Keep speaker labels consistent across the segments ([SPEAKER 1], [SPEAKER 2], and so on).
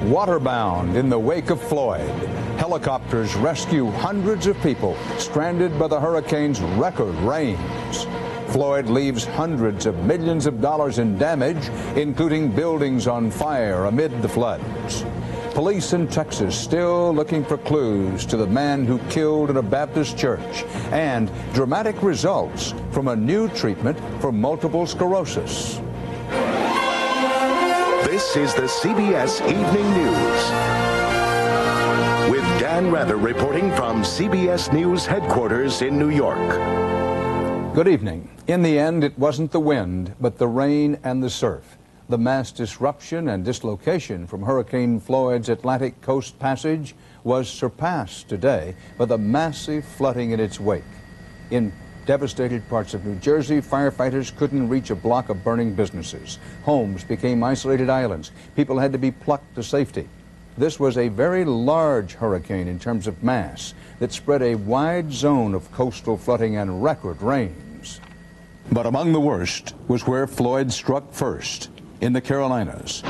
[SPEAKER 1] Waterbound in the wake of Floyd, helicopters rescue hundreds of people stranded by the hurricane's record rains. Floyd leaves hundreds of millions of dollars in damage, including buildings on fire amid the floods. Police in Texas still looking for clues to the man who killed in a Baptist church, and dramatic results from a new treatment for multiple sclerosis.
[SPEAKER 2] This is the CBS Evening News, with Dan Rather reporting from CBS News headquarters in New York.
[SPEAKER 1] Good evening. In the end, it wasn't the wind, but the rain and the surf. The mass disruption and dislocation from Hurricane Floyd's Atlantic coast passage was surpassed today by the massive flooding in its wake. In devastated parts of New Jersey, firefighters couldn't reach a block of burning businesses. Homes became isolated islands. People had to be plucked to safety. This was a very large hurricane in terms of mass that spread a wide zone of coastal flooding and record rains. But among the worst was where Floyd struck first, in the Carolinas.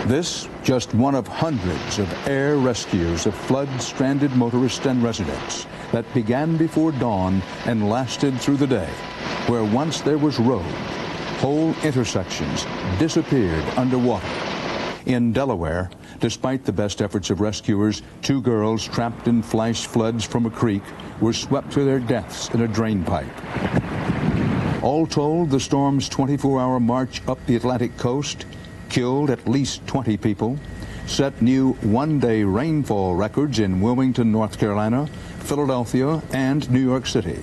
[SPEAKER 1] This just one of hundreds of air rescues of flood-stranded motorists and residents that began before dawn and lasted through the day, where once there was road, whole intersections disappeared underwater. In Delaware, despite the best efforts of rescuers, 2 girls trapped in flash floods from a creek were swept to their deaths in a drain pipe. All told, the storm's 24-hour march up the Atlantic coast killed at least 20 people, set new one-day rainfall records in Wilmington, North Carolina, Philadelphia, and New York City.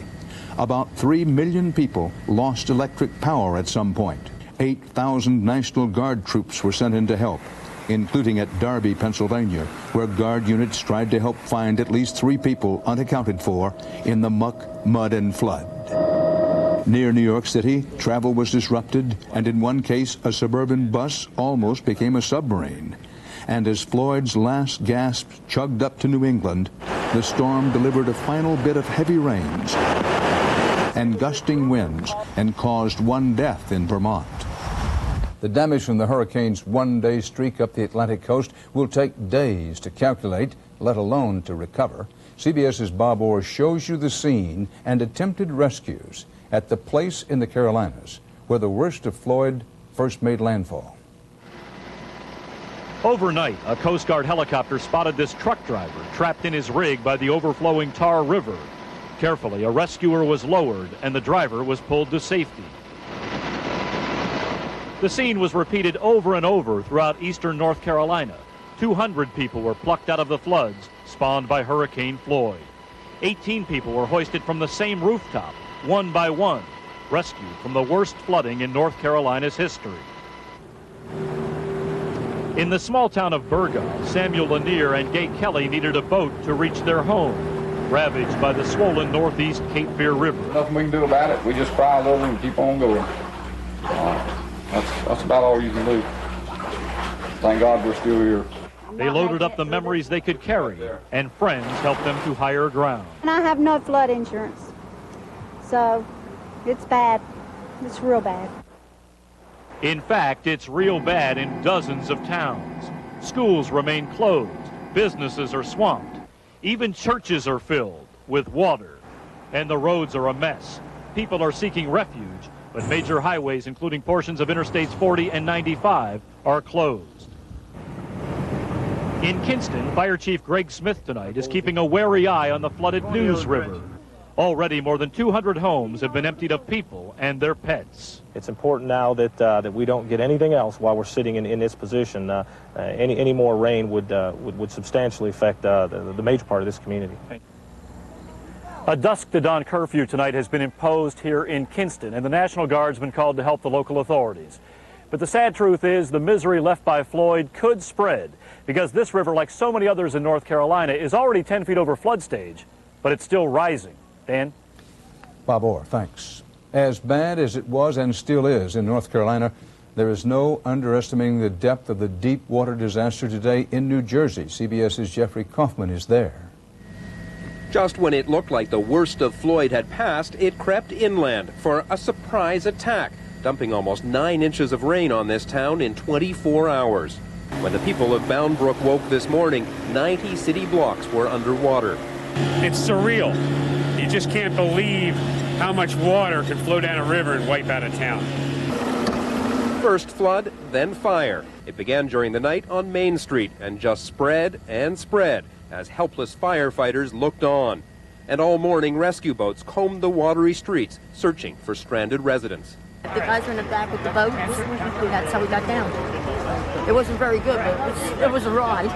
[SPEAKER 1] About 3 million people lost electric power at some point. 8,000 National Guard troops were sent in to help, including at Darby, Pennsylvania, where Guard units tried to help find at least 3 people unaccounted for in the muck, mud, and flood. Near New York City, travel was disrupted, and in one case, a suburban bus almost became a submarine. And as Floyd's last gasp chugged up to New England, the storm delivered a final bit of heavy rains and gusting winds and caused 1 death in Vermont. The damage from the hurricane's one-day streak up the Atlantic coast will take days to calculate, let alone to recover. CBS's Bob Orr shows you the scene and attempted rescues at the place in the Carolinas where the worst of Floyd first made landfall.
[SPEAKER 3] Overnight, a Coast Guard helicopter spotted this truck driver trapped in his rig by the overflowing Tar River. Carefully, a rescuer was lowered and the driver was pulled to safety. The scene was repeated over and over throughout eastern North Carolina. 200 people were plucked out of the floods spawned by Hurricane Floyd. 18 people were hoisted from the same rooftop, one by one, rescued from the worst flooding in North Carolina's history. In the small town of Burga, Samuel Lanier and Gay Kelly needed a boat to reach their home, ravaged by the swollen northeast Cape Fear River.
[SPEAKER 4] Nothing we can do about it. We just cry a little and keep on going. That's about all you can do. Thank God we're still here.
[SPEAKER 3] They loaded up the memories they could carry, and friends helped them to higher ground.
[SPEAKER 5] And I have no flood insurance, so it's bad. It's real bad.
[SPEAKER 3] In fact, it's real bad in dozens of towns. Schools remain closed, businesses are swamped, even churches are filled with water, and the roads are a mess. People are seeking refuge, but major highways, including portions of Interstates 40 and 95, are closed. In Kinston, Fire Chief Greg Smith tonight is keeping a wary eye on the flooded News River. Already more than 200 homes have been emptied of people and their pets.
[SPEAKER 6] It's important now that we don't get anything else while we're sitting in this position. Any more rain would substantially affect the major part of this community.
[SPEAKER 3] A dusk to dawn curfew tonight has been imposed here in Kinston, and the National Guard's been called to help the local authorities. But the sad truth is the misery left by Floyd could spread, because this river, like so many others in North Carolina, is already 10 feet over flood stage, but it's still rising. Dan?
[SPEAKER 1] Bob Orr, thanks. As bad as it was and still is in North Carolina, there is no underestimating the depth of the deep water disaster today in New Jersey. CBS's Jeffrey Kaufman is there.
[SPEAKER 7] Just when it looked like the worst of Floyd had passed, it crept inland for a surprise attack, dumping almost 9 inches of rain on this town in 24 hours. When the people of Bound Brook woke this morning, 90 city blocks were underwater.
[SPEAKER 8] It's surreal. You just can't believe how much water could flow down a river and wipe out a town.
[SPEAKER 7] First flood, then fire. It began during the night on Main Street and just spread and spread as helpless firefighters looked on. And all morning, rescue boats combed the watery streets, searching for stranded residents.
[SPEAKER 9] The guys were in the back with the boat. That's how we got down. It wasn't very good, but it was a ride.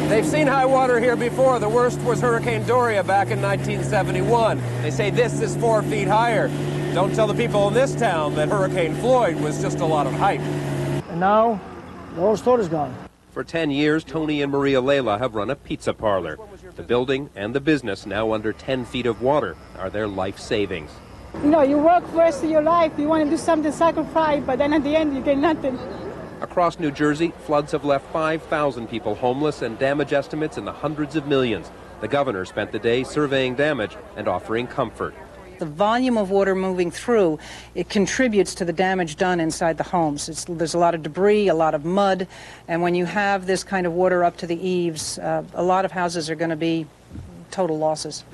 [SPEAKER 10] They've seen high water here before. The worst was Hurricane Doria back in 1971. They say this is 4 feet higher. Don't tell the people in this town that Hurricane Floyd was just a lot of hype.
[SPEAKER 11] And now, the whole store is gone.
[SPEAKER 7] For 10 years, Tony and Maria Layla have run a pizza parlor. The building and the business, now under 10 feet of water, are their life savings.
[SPEAKER 12] You know, you work for the rest of your life, you want to do something, sacrifice, but then at the end you get nothing.
[SPEAKER 7] Across New Jersey, floods have left 5,000 people homeless and damage estimates in the hundreds of millions. The governor spent the day surveying damage and offering comfort.
[SPEAKER 13] The volume of water moving through, it contributes to the damage done inside the homes. There's a lot of debris, a lot of mud, and when you have this kind of water up to the eaves, a lot of houses are going to be total losses.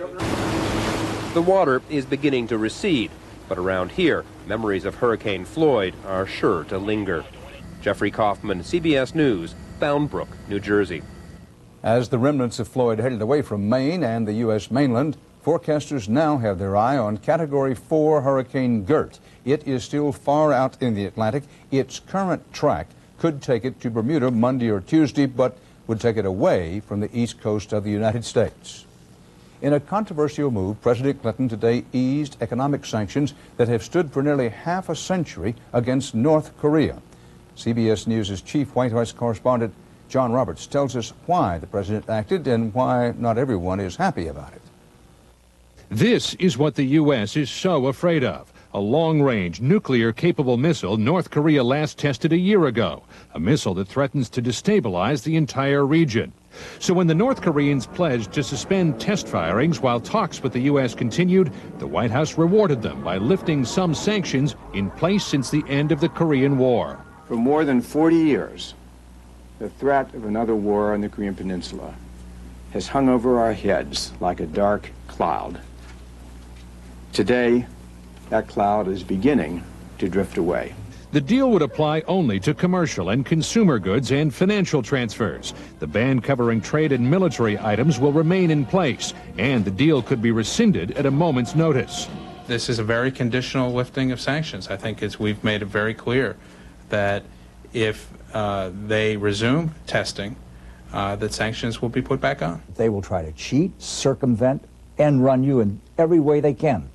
[SPEAKER 7] The water is beginning to recede, but around here, memories of Hurricane Floyd are sure to linger. Jeffrey Kaufman, CBS News, Bound Brook, New Jersey.
[SPEAKER 1] As the remnants of Floyd headed away from Maine and the U.S. mainland, forecasters now have their eye on Category 4 Hurricane Gert. It is still far out in the Atlantic. Its current track could take it to Bermuda Monday or Tuesday, but would take it away from the east coast of the United States. In a controversial move, President Clinton today eased economic sanctions that have stood for nearly half a century against North Korea. CBS News' chief White House correspondent John Roberts tells us why the president acted and why not everyone is happy about it.
[SPEAKER 14] This is what the U.S. is so afraid of. A long-range, nuclear-capable missile North Korea last tested a year ago. A missile that threatens to destabilize the entire region. So when the North Koreans pledged to suspend test firings while talks with the U.S. continued, the White House rewarded them by lifting some sanctions in place since the end of the Korean War.
[SPEAKER 15] For more than 40 years, the threat of another war on the Korean Peninsula has hung over our heads like a dark cloud. Today, that cloud is beginning to drift away.
[SPEAKER 14] The deal would apply only to commercial and consumer goods and financial transfers. The ban covering trade and military items will remain in place, and the deal could be rescinded at a moment's notice.
[SPEAKER 16] This is a very conditional lifting of sanctions. I think we've made it very clear that if they resume testing, that sanctions will be put back on.
[SPEAKER 17] They will try to cheat, circumvent, and run you in every way they can.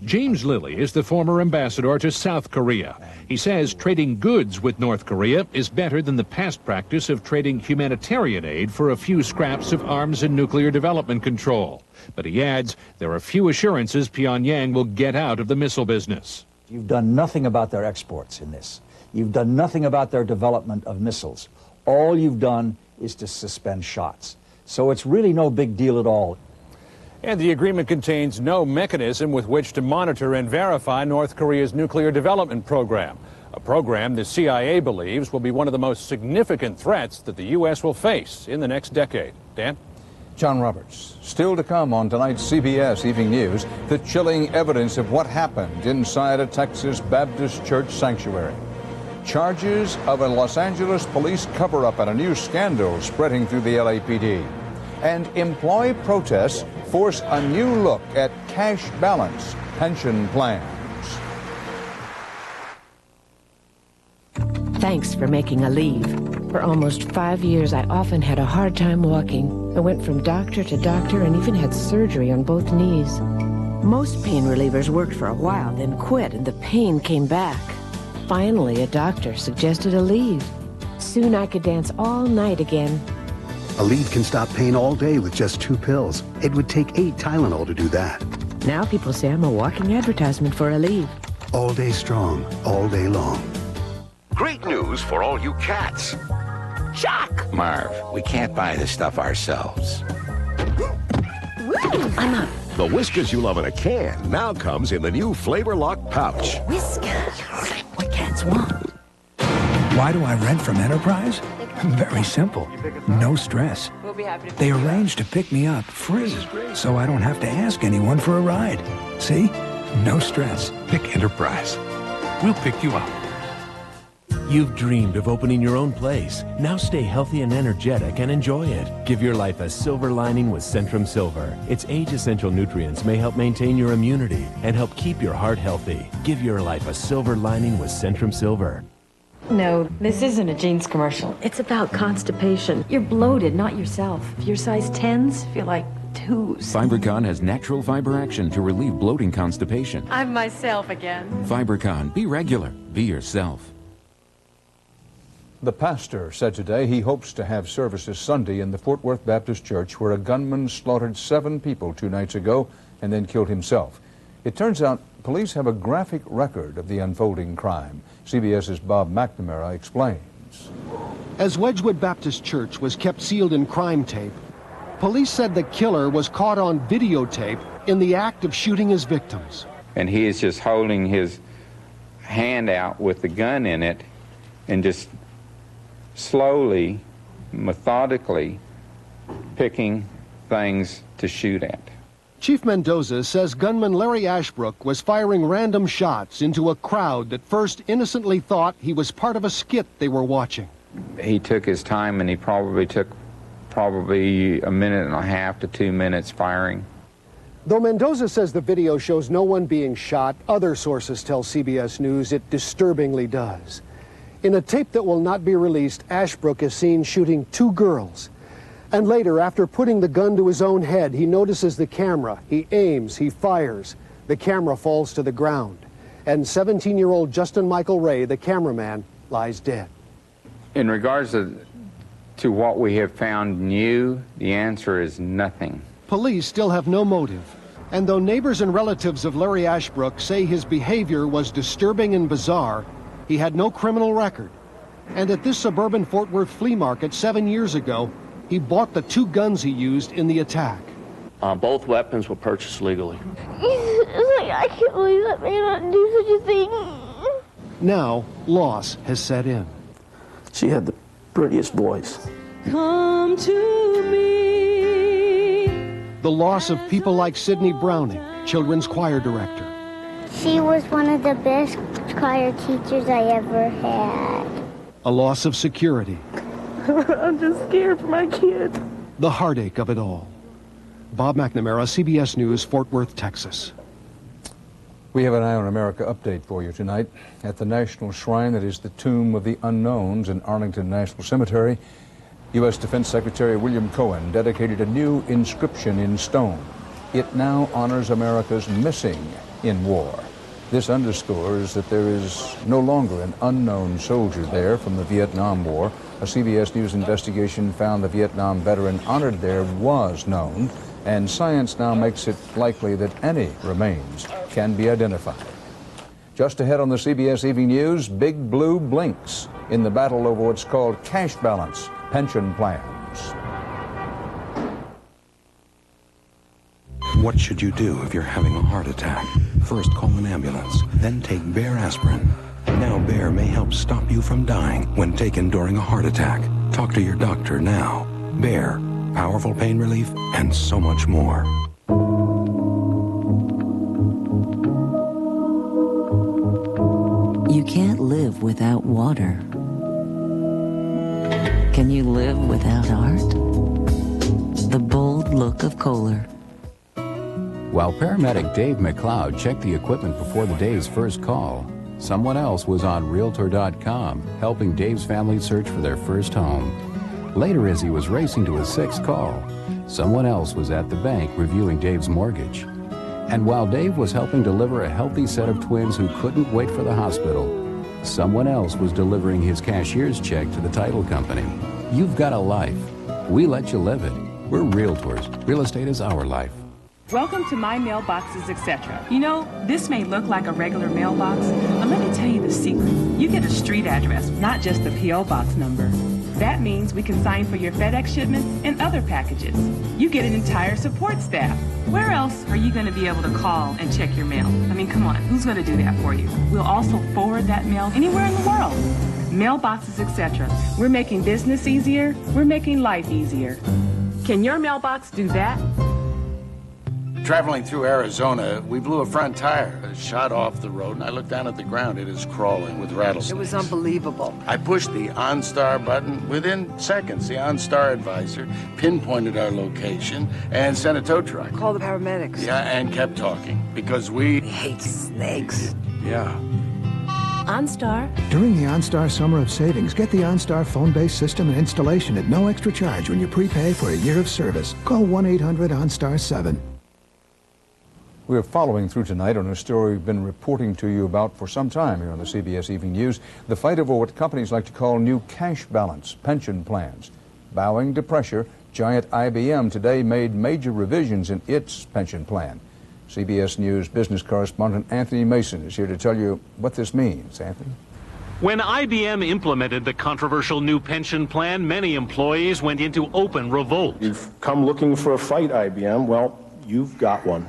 [SPEAKER 14] James Lilly is the former ambassador to South Korea. He says trading goods with North Korea is better than the past practice of trading humanitarian aid for a few scraps of arms and nuclear development control. But he adds there are few assurances Pyongyang will get out of the missile business.
[SPEAKER 17] You've done nothing about their exports in this. You've done nothing about their development of missiles. All you've done is to suspend shots. So it's really no big deal at all.
[SPEAKER 18] And the agreement contains no mechanism with which to monitor and verify North Korea's nuclear development program, a program the CIA believes will be one of the most significant threats that the U.S. will face in the next decade. Dan?
[SPEAKER 1] John Roberts. Still to come on tonight's CBS Evening News, the chilling evidence of what happened inside a Texas Baptist church sanctuary. Charges of a Los Angeles police cover-up and a new scandal spreading through the LAPD. And employee protests force a new look at cash balance pension plans.
[SPEAKER 19] Thanks for making a leave. For almost 5 years, I often had a hard time walking. I went from doctor to doctor and even had surgery on both knees. Most pain relievers worked for a while, then quit, and the pain came back. Finally, a doctor suggested a leave. Soon I could dance all night again.
[SPEAKER 20] Aleve can stop pain all day with just 2 pills. It would take 8 Tylenol to do that.
[SPEAKER 19] Now people say I'm a walking advertisement for Aleve.
[SPEAKER 20] All day strong, all day long.
[SPEAKER 2] Great news for all you cats.
[SPEAKER 21] Shock! Marv, we can't buy this stuff ourselves.
[SPEAKER 19] I'm up.
[SPEAKER 2] The Whiskas you love in a can now comes in the new Flavor Lock pouch.
[SPEAKER 19] Whiskas. What cats want.
[SPEAKER 22] Why do I rent from Enterprise?
[SPEAKER 4] Very simple. No stress. They arranged to pick me up free, so I don't have to ask anyone for a ride. See? No stress.
[SPEAKER 22] Pick Enterprise. We'll pick you up.
[SPEAKER 23] You've dreamed of opening your own place. Now stay healthy and energetic and enjoy it. Give your life a silver lining with Centrum Silver. Its age-essential nutrients may help maintain your immunity and help keep your heart healthy. Give your life a silver lining with Centrum Silver.
[SPEAKER 24] No, this isn't a jeans commercial. It's about constipation. You're bloated, not yourself. If your size 10s feel like 2s.
[SPEAKER 25] FiberCon has natural fiber action to relieve bloating constipation.
[SPEAKER 24] I'm myself again.
[SPEAKER 25] FiberCon. Be regular. Be yourself.
[SPEAKER 1] The pastor said today he hopes to have services Sunday in the Fort Worth Baptist Church, where a gunman slaughtered 7 people 2 nights ago and then killed himself. It turns out police have a graphic record of the unfolding crime. CBS's Bob McNamara explains.
[SPEAKER 26] As Wedgwood Baptist Church was kept sealed in crime tape, police said the killer was caught on videotape in the act of shooting his victims.
[SPEAKER 27] And he is just holding his hand out with the gun in it and just slowly, methodically picking things to shoot at.
[SPEAKER 26] Chief Mendoza says gunman Larry Ashbrook was firing random shots into a crowd that first innocently thought he was part of a skit they were watching.
[SPEAKER 27] He took his time, and he probably took a minute and a half to 2 minutes firing.
[SPEAKER 26] Though Mendoza says the video shows no one being shot, other sources tell CBS News it disturbingly does. In a tape that will not be released, Ashbrook is seen shooting 2 girls. And later, after putting the gun to his own head, he notices the camera. He aims, he fires. The camera falls to the ground. And 17-year-old Justin Michael Ray, the cameraman, lies dead.
[SPEAKER 27] In regards to what we have found new, the answer is nothing.
[SPEAKER 26] Police still have no motive. And though neighbors and relatives of Larry Ashbrook say his behavior was disturbing and bizarre, he had no criminal record. And at this suburban Fort Worth flea market 7 years ago, he bought the 2 guns he used in the attack.
[SPEAKER 28] Both weapons were purchased legally.
[SPEAKER 29] I can't believe that man would do such a thing.
[SPEAKER 26] Now, loss has set in.
[SPEAKER 28] She had the prettiest voice.
[SPEAKER 29] Come to me.
[SPEAKER 26] The loss of people like Sidney Browning, children's choir director.
[SPEAKER 29] She was one of the best choir teachers I ever had.
[SPEAKER 26] A loss of security.
[SPEAKER 29] I'm just scared for my kids.
[SPEAKER 26] The heartache of it all. Bob McNamara, CBS News, Fort Worth, Texas.
[SPEAKER 1] We have an Eye on America update for you tonight. At the National Shrine that is the Tomb of the Unknowns in Arlington National Cemetery, U.S. Defense Secretary William Cohen dedicated a new inscription in stone. It now honors America's missing in war. This underscores that there is no longer an unknown soldier there from the Vietnam War. A CBS News investigation found the Vietnam veteran honored there was known, and science now makes it likely that any remains can be identified. Just ahead on the CBS Evening News, Big Blue blinks in the battle over what's called cash balance pension plans.
[SPEAKER 22] What should you do if you're having a heart attack? First, call an ambulance, then take Bayer aspirin. Now Bayer may help stop you from dying when taken during a heart attack. Talk to your doctor now. Bayer, powerful pain relief and so much more.
[SPEAKER 30] You can't live without water. Can you live without art? The bold look of Kohler.
[SPEAKER 21] While paramedic Dave McLeod checked the equipment before the day's first call, someone else was on Realtor.com helping Dave's family search for their first home. Later, as he was racing to his 6th call, someone else was at the bank reviewing Dave's mortgage. And while Dave was helping deliver a healthy set of twins who couldn't wait for the hospital, someone else was delivering his cashier's check to the title company. You've got a life. We let you live it. We're Realtors. Real estate is our life.
[SPEAKER 31] Welcome to My Mailboxes, etc. You know, this may look like a regular mailbox, but let me tell you the secret. You get a street address, not just a P.O. box number. That means we can sign for your FedEx shipments and other packages. You get an entire support staff. Where else are you going to be able to call and check your mail? I mean, come on, who's going to do that for you? We'll also forward that mail anywhere in the world. mailboxes, etc. We're making business easier. We're making life easier. Can your mailbox do that?
[SPEAKER 3] Traveling through Arizona, we blew a front tire. It shot off the road, and I looked down at the ground. It is crawling with rattlesnakes.
[SPEAKER 5] It was unbelievable.
[SPEAKER 3] I pushed the OnStar button. Within seconds, the OnStar advisor pinpointed our location and sent a tow truck.
[SPEAKER 5] Call the paramedics.
[SPEAKER 3] Yeah, and kept talking because we
[SPEAKER 5] hate snakes.
[SPEAKER 3] Yeah.
[SPEAKER 19] OnStar.
[SPEAKER 4] During the OnStar Summer of Savings, get the OnStar phone-based system and installation at no extra charge when you prepay for a year of service. Call 1-800-OnStar-7.
[SPEAKER 1] We're following through tonight on a story we've been reporting to you about for some time here on the CBS Evening News, the fight over what companies like to call new cash balance pension plans. Bowing to pressure, giant IBM today made major revisions in its pension plan. CBS News business correspondent Anthony Mason is here to tell you what this means. Anthony?
[SPEAKER 6] When IBM implemented the controversial new pension plan, many employees went into open revolt.
[SPEAKER 7] You've come looking for a fight, IBM. Well, you've got one.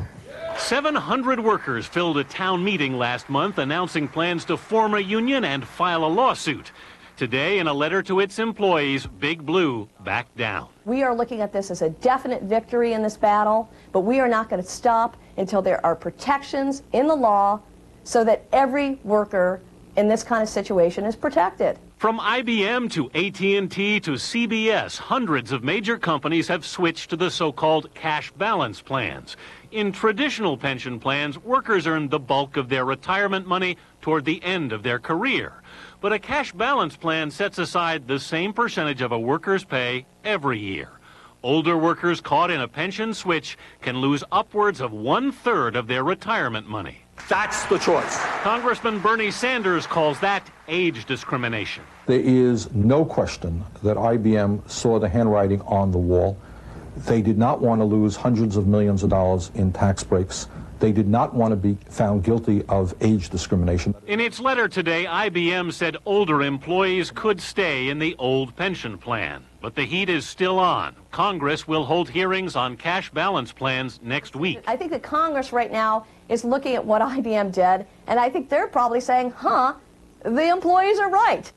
[SPEAKER 6] 700 workers filled a town meeting last month announcing plans to form a union and file a lawsuit. Today, in a letter to its employees, Big Blue backed down.
[SPEAKER 8] We are looking at this as a definite victory in this battle, but we are not going to stop until there are protections in the law so that every worker in this kind of situation is protected.
[SPEAKER 6] From IBM to AT&T to CBS, hundreds of major companies have switched to the so-called cash balance plans. In traditional pension plans, workers earn the bulk of their retirement money toward the end of their career. But a cash balance plan sets aside the same percentage of a worker's pay every year. Older workers caught in a pension switch can lose upwards of 1/3 of their retirement money.
[SPEAKER 7] That's the choice.
[SPEAKER 6] Congressman Bernie Sanders calls that age discrimination.
[SPEAKER 9] There is no question that IBM saw the handwriting on the wall. They did not want to lose hundreds of millions of dollars in tax breaks. They did not want to be found guilty of age discrimination.
[SPEAKER 6] In its letter today, IBM said older employees could stay in the old pension plan. But the heat is still on. Congress will hold hearings on cash balance plans next week.
[SPEAKER 8] I think that Congress right now is looking at what IBM did, and I think they're probably saying, the employees are right.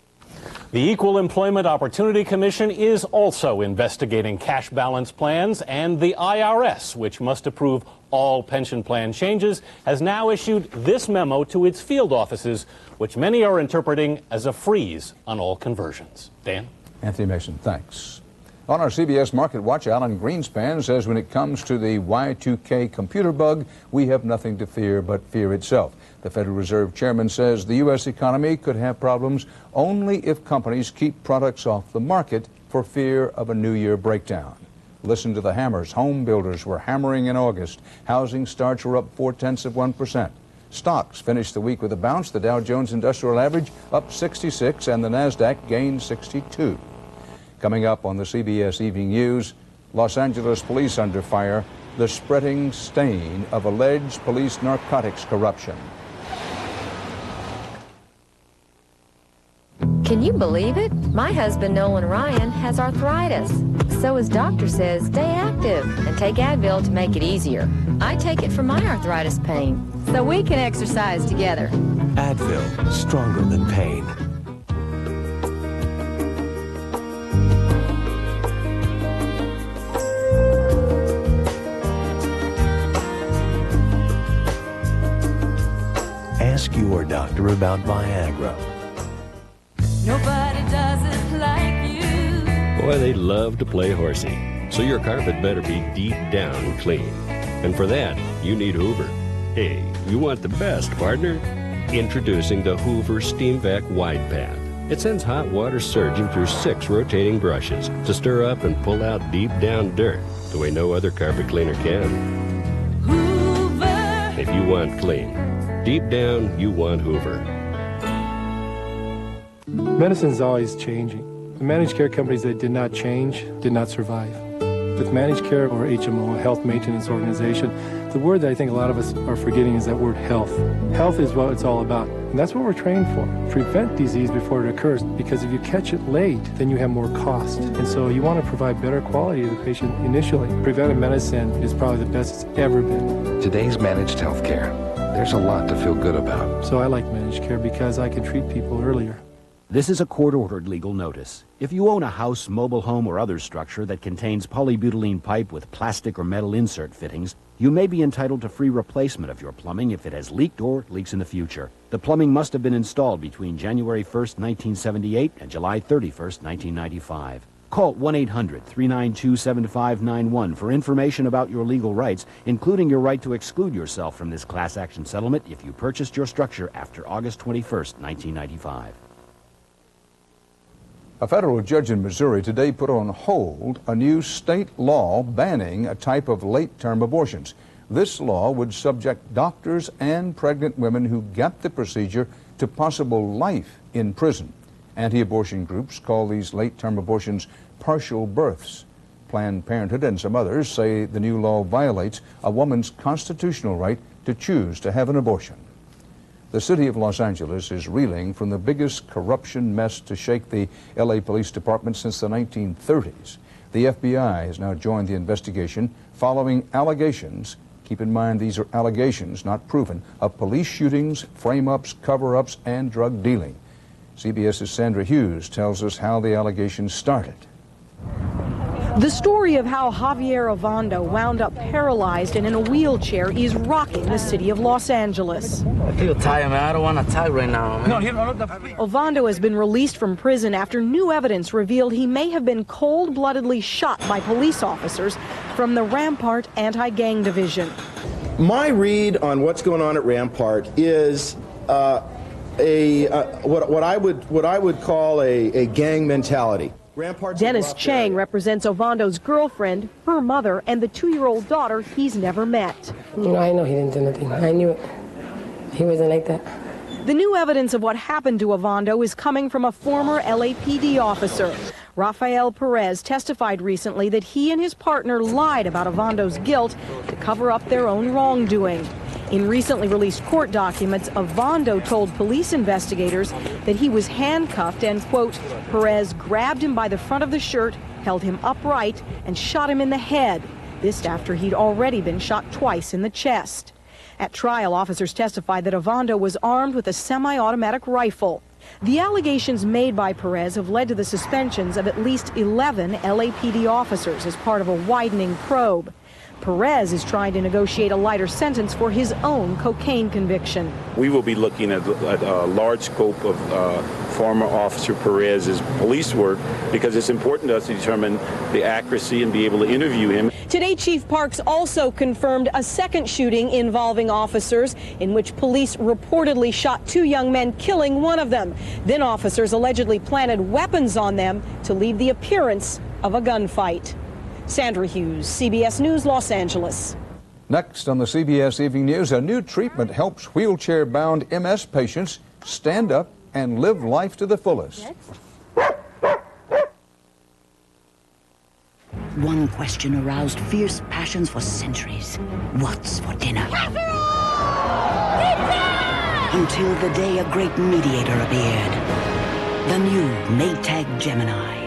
[SPEAKER 6] The Equal Employment Opportunity Commission is also investigating cash balance plans, and the IRS, which must approve all pension plan changes, has now issued this memo to its field offices, which many are interpreting as a freeze on all conversions. Dan?
[SPEAKER 1] Anthony Mason, thanks. On our CBS Market Watch, Alan Greenspan says when it comes to the Y2K computer bug, we have nothing to fear but fear itself. The Federal Reserve Chairman says the U.S. economy could have problems only if companies keep products off the market for fear of a New Year breakdown. Listen to the hammers. Home builders were hammering in August. Housing starts were up 0.4%. Stocks finished the week with a bounce. The Dow Jones Industrial Average up 66 and the NASDAQ gained 62. Coming up on the CBS Evening News, Los Angeles police under fire, the spreading stain of alleged police narcotics corruption.
[SPEAKER 10] Can you believe it? My husband, Nolan Ryan, has arthritis. So his doctor says stay active and take Advil to make it easier. I take it for my arthritis pain, so we can exercise together.
[SPEAKER 23] Advil, stronger than pain. Ask your doctor about Viagra.
[SPEAKER 11] Nobody does it like you.
[SPEAKER 12] Boy, they love to play horsey. So your carpet better be deep down clean. And for that, you need Hoover. Hey, you want the best, partner? Introducing the Hoover Steam Vac Wide Path. It sends hot water surging through 6 rotating brushes to stir up and pull out deep down dirt the way no other carpet cleaner can.
[SPEAKER 11] Hoover!
[SPEAKER 12] If you want clean, deep down you want Hoover.
[SPEAKER 13] Medicine's always changing. The managed care companies that did not change did not survive. With managed care, or HMO, a health maintenance organization, the word that I think a lot of us are forgetting is that word health. Health is what it's all about, and that's what we're trained for. Prevent disease before it occurs, because if you catch it late, then you have more cost. And so you want to provide better quality to the patient initially. Preventive medicine is probably the best it's ever been.
[SPEAKER 15] Today's managed health care, there's a lot to feel good about.
[SPEAKER 13] So I like managed care because I can treat people earlier.
[SPEAKER 2] This is a court-ordered legal notice. If you own a house, mobile home, or other structure that contains polybutylene pipe with plastic or metal insert fittings, you may be entitled to free replacement of your plumbing if it has leaked or leaks in the future. The plumbing must have been installed between January 1st, 1978 and July 31st, 1995. Call 1-800-392-7591 for information about your legal rights, including your right to exclude yourself from this class action settlement if you purchased your structure after August 21st, 1995.
[SPEAKER 1] A federal judge in Missouri today put on hold a new state law banning a type of late-term abortions. This law would subject doctors and pregnant women who get the procedure to possible life in prison. Anti-abortion groups call these late-term abortions partial births. Planned Parenthood and some others say the new law violates a woman's constitutional right to choose to have an abortion. The city of Los Angeles is reeling from the biggest corruption mess to shake the LA Police Department since the 1930s. The FBI has now joined the investigation following allegations, keep in mind these are allegations, not proven, of police shootings, frame-ups, cover-ups, and drug dealing. CBS's Sandra Hughes tells us how the allegations started.
[SPEAKER 14] The story of how Javier Ovando wound up paralyzed and in a wheelchair is rocking the city of Los Angeles.
[SPEAKER 15] I feel tired, man. I don't want to tie right now, man.
[SPEAKER 14] Ovando has been released from prison after new evidence revealed he may have been cold-bloodedly shot by police officers from the Rampart Anti-Gang Division.
[SPEAKER 16] My read on what's going on at Rampart is what I would call a gang mentality.
[SPEAKER 14] Dennis Chang represents Ovando's girlfriend, her mother, and the 2-year-old daughter he's never met.
[SPEAKER 17] No, I know he didn't do nothing. I knew it. He wasn't like that.
[SPEAKER 14] The new evidence of what happened to Ovando is coming from a former LAPD officer. Rafael Perez testified recently that he and his partner lied about Ovando's guilt to cover up their own wrongdoing. In recently released court documents, Ovando told police investigators that he was handcuffed and, quote, Perez grabbed him by the front of the shirt, held him upright, and shot him in the head. This after he'd already been shot twice in the chest. At trial, officers testified that Ovando was armed with a semi-automatic rifle. The allegations made by Perez have led to the suspensions of at least 11 LAPD officers as part of a widening probe. Perez is trying to negotiate a lighter sentence for his own cocaine conviction.
[SPEAKER 18] We will be looking at a large scope of former Officer Perez's police work because it's important to us to determine the accuracy and be able to interview him.
[SPEAKER 14] Today, Chief Parks also confirmed a second shooting involving officers in which police reportedly shot 2 young men, killing one of them. Then officers allegedly planted weapons on them to leave the appearance of a gunfight. Sandra Hughes, CBS News, Los Angeles.
[SPEAKER 1] Next on the CBS Evening News, a new treatment helps wheelchair-bound MS patients stand up and live life to the fullest.
[SPEAKER 20] One question aroused fierce passions for centuries. What's for dinner? Until the day a great mediator appeared. The new Maytag Gemini.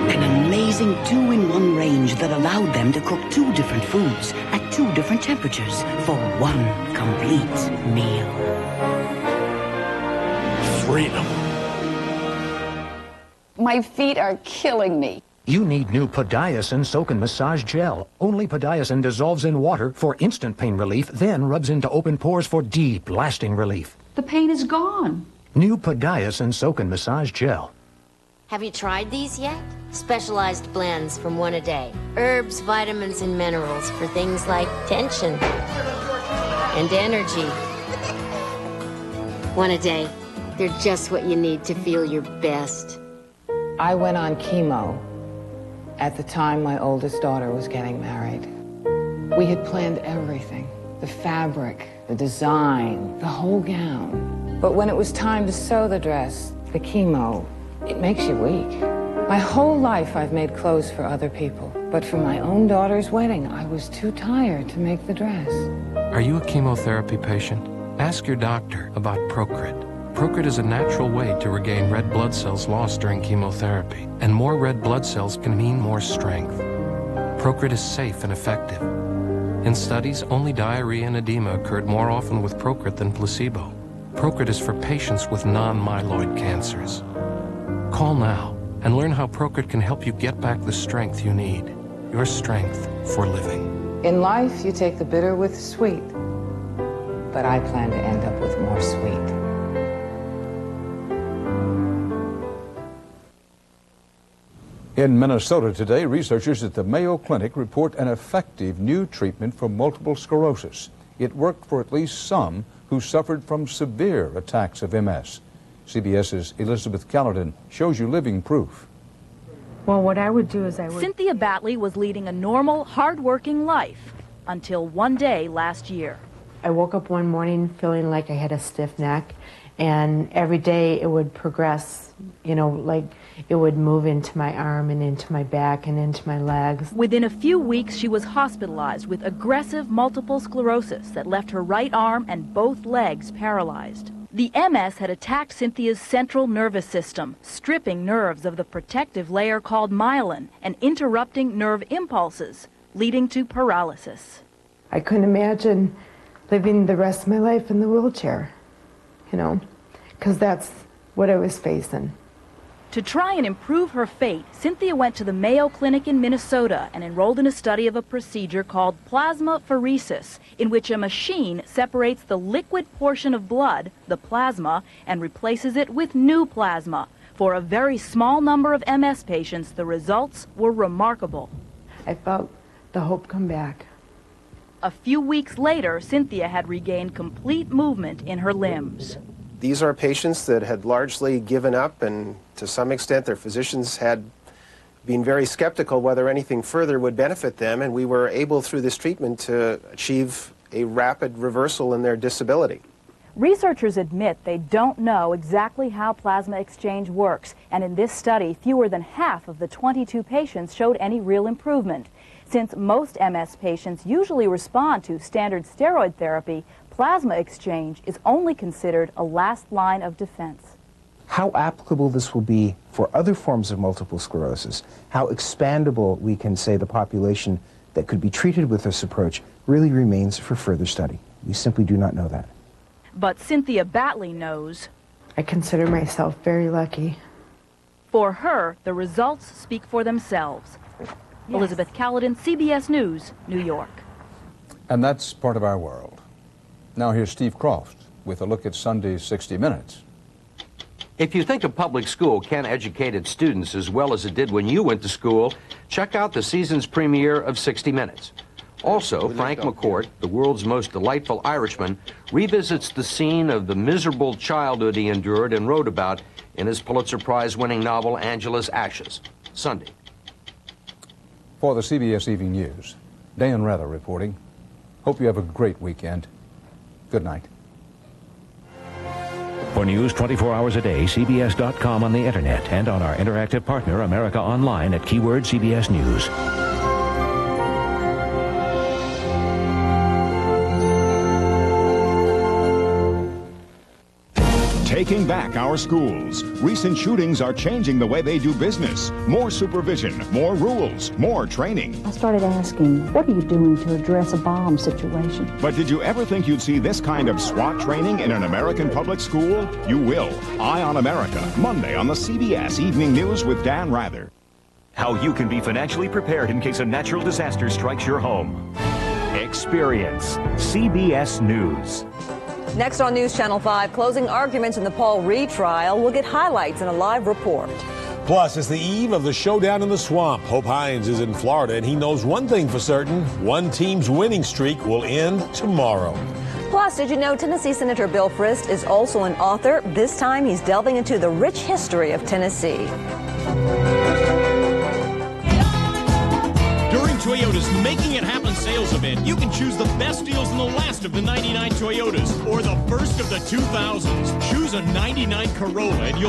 [SPEAKER 20] An amazing 2-in-1 range that allowed them to cook 2 different foods at 2 different temperatures for 1 complete meal.
[SPEAKER 24] Freedom.
[SPEAKER 25] My feet are killing me.
[SPEAKER 27] You need new Podiasin Soak and Massage Gel. Only Podiasin dissolves in water for instant pain relief, then rubs into open pores for deep, lasting relief.
[SPEAKER 25] The pain is gone.
[SPEAKER 27] New Podiasin Soak and Massage Gel.
[SPEAKER 28] Have you tried these yet? Specialized blends from One A Day. Herbs, vitamins, and minerals for things like tension and energy. One A Day. They're just what you need to feel your best.
[SPEAKER 32] I went on chemo at the time my oldest daughter was getting married. We had planned everything. The fabric, the design, the whole gown. But when it was time to sew the dress, the chemo, it makes you weak. My whole life I've made clothes for other people, but for my own daughter's wedding, I was too tired to make the dress.
[SPEAKER 33] Are you a chemotherapy patient? Ask your doctor about Procrit. Procrit is a natural way to regain red blood cells lost during chemotherapy, and more red blood cells can mean more strength. Procrit is safe and effective. In studies, only diarrhea and edema occurred more often with Procrit than placebo. Procrit is for patients with non-myeloid cancers. Call now and learn how Procrit can help you get back the strength you need. Your strength for living.
[SPEAKER 32] In life, you take the bitter with the sweet. But I plan to end up with more sweet.
[SPEAKER 1] In Minnesota today, researchers at the Mayo Clinic report an effective new treatment for multiple sclerosis. It worked for at least some who suffered from severe attacks of MS. CBS's Elizabeth Caledon shows you living proof.
[SPEAKER 3] Well, what I would do is I would...
[SPEAKER 14] Cynthia Batley was leading a normal, hard-working life until one day last year.
[SPEAKER 3] I woke up one morning feeling like I had a stiff neck, and every day it would progress, you know, like it would move into my arm and into my back and into my legs.
[SPEAKER 14] Within a few weeks, she was hospitalized with aggressive multiple sclerosis that left her right arm and both legs paralyzed. The MS had attacked Cynthia's central nervous system, stripping nerves of the protective layer called myelin and interrupting nerve impulses, leading to paralysis.
[SPEAKER 3] I couldn't imagine living the rest of my life in the wheelchair, you know, because that's what I was facing.
[SPEAKER 14] To try and improve her fate, Cynthia went to the Mayo Clinic in Minnesota and enrolled in a study of a procedure called plasmapheresis, in which a machine separates the liquid portion of blood, the plasma, and replaces it with new plasma. For a very small number of MS patients, the results were remarkable.
[SPEAKER 3] I felt the hope come back.
[SPEAKER 14] A few weeks later, Cynthia had regained complete movement in her limbs.
[SPEAKER 4] These are patients that had largely given up, and to some extent their physicians had been very skeptical whether anything further would benefit them, and we were able through this treatment to achieve a rapid reversal in their disability.
[SPEAKER 14] Researchers admit they don't know exactly how plasma exchange works, and in this study, fewer than half of the 22 patients showed any real improvement. Since most MS patients usually respond to standard steroid therapy, plasma exchange is only considered a last line of defense.
[SPEAKER 5] How applicable this will be for other forms of multiple sclerosis, how expandable we can say the population that could be treated with this approach really remains for further study. We simply do not know that.
[SPEAKER 14] But Cynthia Batley knows.
[SPEAKER 3] I consider myself very lucky.
[SPEAKER 14] For her, the results speak for themselves. Yes. Elizabeth Caledon, CBS News, New York.
[SPEAKER 1] And that's part of our world. Now here's Steve Croft with a look at Sunday's 60 Minutes.
[SPEAKER 7] If you think a public school can't educate its students as well as it did when you went to school, check out the season's premiere of 60 Minutes. Also, Frank McCourt, the world's most delightful Irishman, revisits the scene of the miserable childhood he endured and wrote about in his Pulitzer Prize-winning novel Angela's Ashes. Sunday.
[SPEAKER 1] For the CBS Evening News, Dan Rather reporting. Hope you have a great weekend. Good night.
[SPEAKER 9] For news 24 hours a day, CBS.com on the internet and on our interactive partner, America Online, at keyword CBS News.
[SPEAKER 19] Taking back our schools. Recent shootings are changing the way they do business. More supervision, more rules, more training.
[SPEAKER 21] I started asking, what are you doing to address a bomb situation?
[SPEAKER 19] But did you ever think you'd see this kind of SWAT training in an American public school? You will. Eye on America, Monday on the CBS Evening News with Dan Rather.
[SPEAKER 9] How you can be financially prepared in case a natural disaster strikes your home. Experience CBS News.
[SPEAKER 22] Next on News Channel 5, closing arguments in the Paul Reed trial. We'll get highlights in a live report.
[SPEAKER 24] Plus, it's the eve of the showdown in the swamp. Hope Hines is in Florida, and he knows one thing for certain. One team's winning streak will end tomorrow.
[SPEAKER 22] Plus, did you know Tennessee Senator Bill Frist is also an author? This time, he's delving into the rich history of Tennessee.
[SPEAKER 26] During Toyota's Making It Happen sales event, you can choose the best deals in the last of the 99 Toyotas or the first of the 2000s. Choose a 99 Corolla and you'll